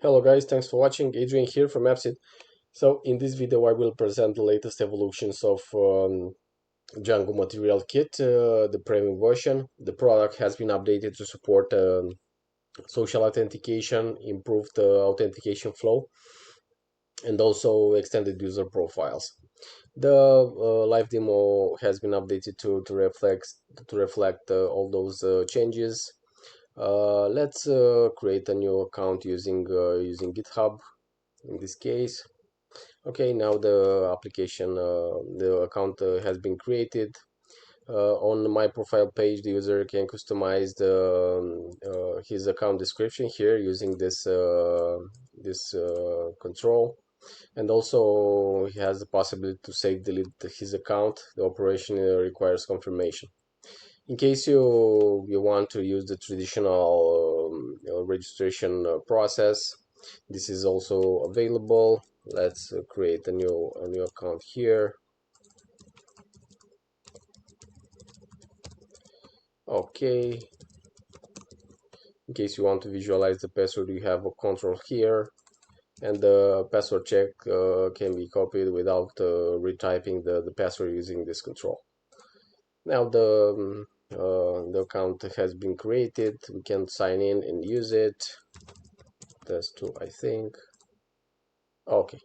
Hello guys, thanks for watching. Adrian here from AppSeed. So in this video I will present the latest evolutions of Django Material Kit, the premium version. The product has been updated to support social authentication, improved authentication flow, and also extended user profiles. The live demo has been updated to reflect all those changes. Let's create a new account using GitHub in this case. Okay, now the account has been created. On my profile page, the user can customize his account description here using this control, and also he has the possibility to save delete his account. The operation requires confirmation. In case you want to use the traditional registration process, this is also available. Let's create a new account here. Okay, in case you want to visualize the password, you have a control here, and the password check can be copied without retyping the password using this control. Now the account has been created. We can sign in and use it. Test2, I think. Okay,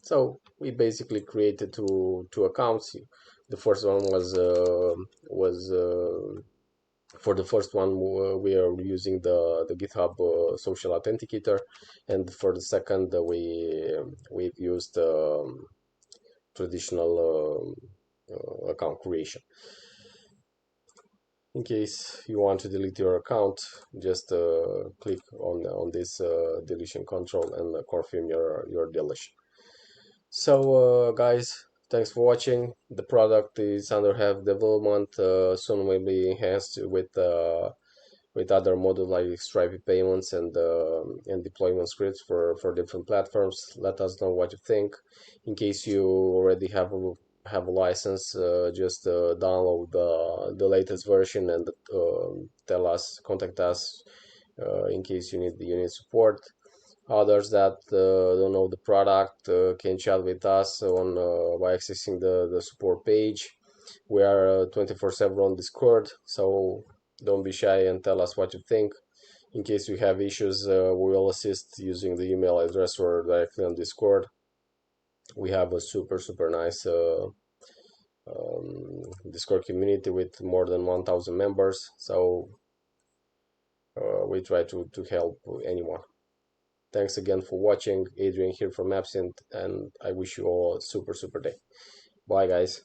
so we basically created two accounts. The first one was for the first one we are using the GitHub social authenticator, and for the second we've used traditional account creation. In case you want to delete your account, just click on this deletion control and confirm your deletion. So guys, thanks for watching. The product is under heavy development. Soon will be enhanced with other modules like Stripe payments and deployment scripts for different platforms. Let us know what you think. In case you already have a license, just download the latest version and contact us in case you need support. Others that don't know the product can chat with us by accessing the support page. We are 24/7 on Discord, so don't be shy and tell us what you think. In case you have issues, we will assist using the email address or directly on Discord. We have a super nice Discord community with more than 1,000 members, so we try to help anyone. Thanks again for watching. Adrian here from AppSeed, and I wish you all a super day. Bye guys.